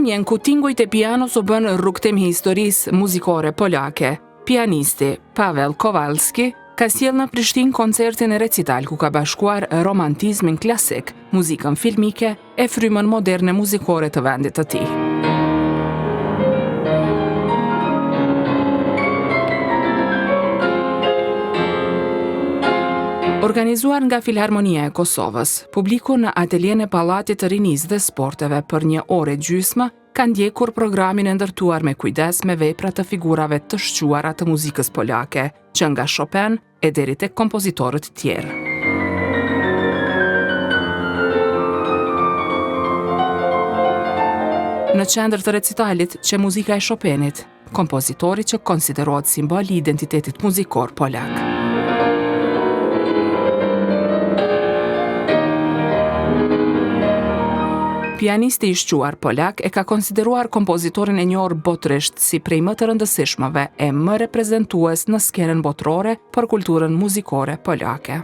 Rrëmjen ku tingujt e pianos u bën rrugtim historisë muzikore polake, pianisti Paweł Kowalski ka sjellë në Prishtinë koncertin e recital ku ka bashkuar romantizmin klasik, muzikën filmike e frymën moderne muzikore të vendit të tij. Organizuar nga Filharmonia e Kosovës, publiku në ateljen e Pallatit të Rinisë dhe Sporteve për 1 orë e gjysmë ka ndjekur programin e ndërtuar me kujdes me vepra të figurave të shquara të muzikës polake, që nga Chopin e deri tek kompozitorët tjerë. Në qendër të recitalit që muzika e Chopinit, kompozitori që konsiderohet simbol i identitetit muzikor polak. Pianisti i shquar polak e ka konsideruar kompozitorin e njohur botërisht si prej më të rëndësishmëve e më reprezentues në skenën botërore për kulturën muzikore polake.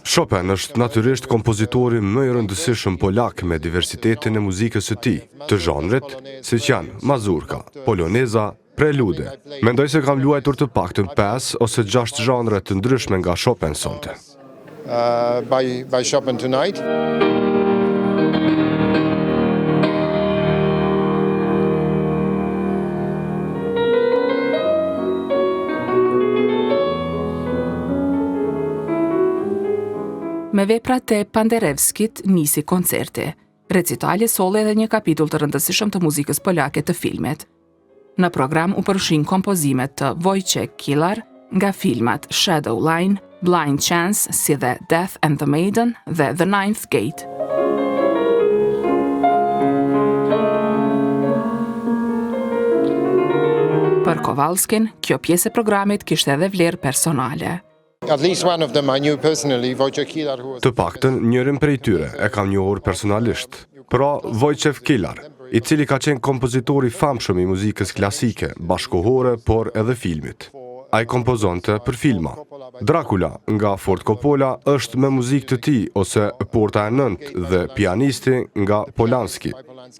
Chopin është natyrisht kompozitori më i rëndësishëm polak me diversitetin e muzikës së tij, të zhanret, siç janë mazurka, poloneza, prelude. Mendoj se kam luajtur të paktën 5 ose 6 zhanre të ndryshme nga Chopin sonte. By Chopin tonight. Me veprat e Panderewskit nisi koncerti. Recitali solli edhe një kapitull të rëndësishëm të muzikës polake të filmit. Në program u përfshin kompozimet të Wojciech Kilar nga filmat Shadow Line, Blind Chance, si dhe Death and the Maiden dhe The Ninth Gate. Për Kowalskin, kjo pjesë e programit kishte edhe vlerë personale. At least one of them I knew personally, Wojciech Kilar, who was... Të paktën njërin prej tyre e kam njohur personalisht. Pra Wojciech Kilar, i cili ka qenë kompozitori famshëm i muzikës klasike, bashkohore, por edhe filmit. Ai kompozonte për filma. Dracula nga Ford Coppola është me muzikë të tij ose Porta e Nëntë dhe Pianisti nga Polanski.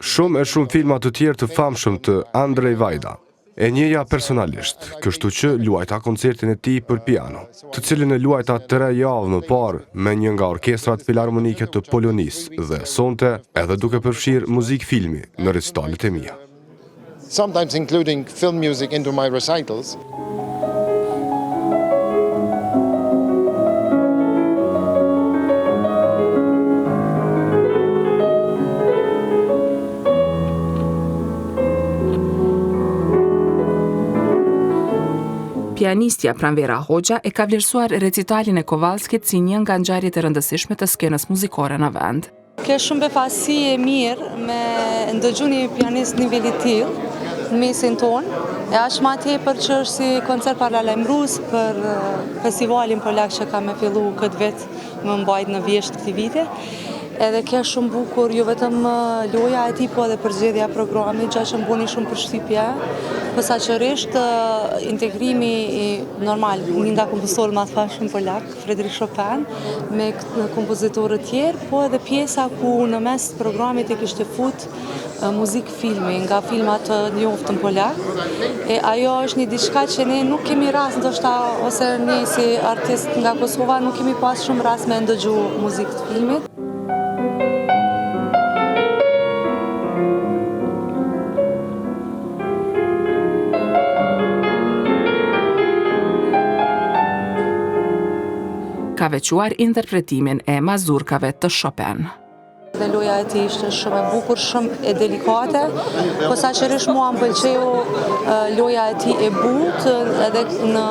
Shumë filma të tjerë të famshëm të Andrzej Wajda. E njeja personalisht, kështu që luajta koncertin e tij për piano, të cilin e luajta 3 javë më parë me një nga orkestrat filharmonike të Polonisë dhe sonte edhe duke përfshirë muzikë filmi në recitalet e mia. Sometimes including film music into my recitals. Pianistja Pranvera Hoxha e ka vlerësuar recitalin e Kowalskit si një nga ngjarjet e rëndësishme të skenës muzikore në vend. Ke shumë befasi e mirë me ndëgju një pianist niveli tillë në mesin tonë, e aq më tepër që është si koncert paralajmërues për festivalin polak që ka me fillu këtë vit më mbajt në vjesht këtij viti. Edhe ke shumë bukur, jo vetëm loja e tij, po edhe përzgjedhja e programit, gjë që më bëni shumë përshtypje. Posaçërisht integrimi normal, një nga kompozitorët më të famshëm polak, Fryderyk Chopin, me kompozitorë tjerë, po edhe pjesa ku në mes të programit e kishte fut muzikë filmi nga filma të njoftën polak. E ajo është një diçka që ne nuk kemi rast, ndoshta ose ne si artist nga Kosova nuk kemi pas shumë rast me ndëgju muzikë të filmit. Ka veçuar interpretimin e mazurkave të Chopin. Dhe loja e tij ishte shumë e bukur, shumë e delikate, posaçërisht mua më pëlqeu loja e tij e butë edhe në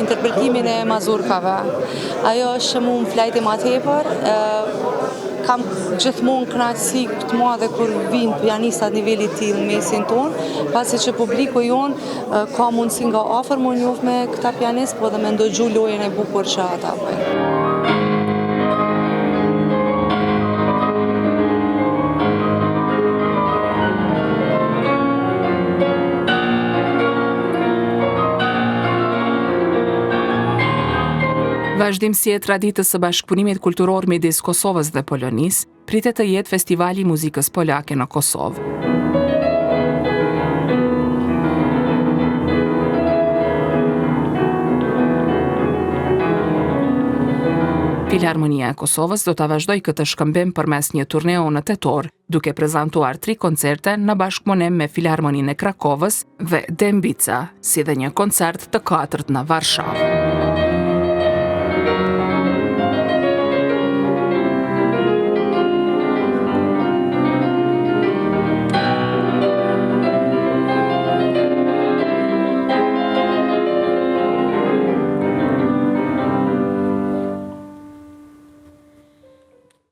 interpretimin e mazurkave. Ajo është që mua më flajti më tepër. Kam gjithmonë kënaqësi të madhe kur vinë pianistat niveli të tillë në mesin tonë, pasi që publiku jonë ka mundësi nga afër më njoh me këta pianistë, po dhe me ndëgju lojën e bukur që ata bëjnë. Vazhdimësi e traditës së bashkëpunimit kulturor midis Kosovës dhe Polonisë, pritet të jetë Festivali i Muzikës Polake në Kosovë. Filharmonia e Kosovës do të vazhdoj këtë shkëmbim përmes një turneo në tetor, duke prezantuar 3 koncerte në bashkëpunim me Filharmoninë e Krakovës dhe Dembica, si dhe një koncert të 4 në Varshavë.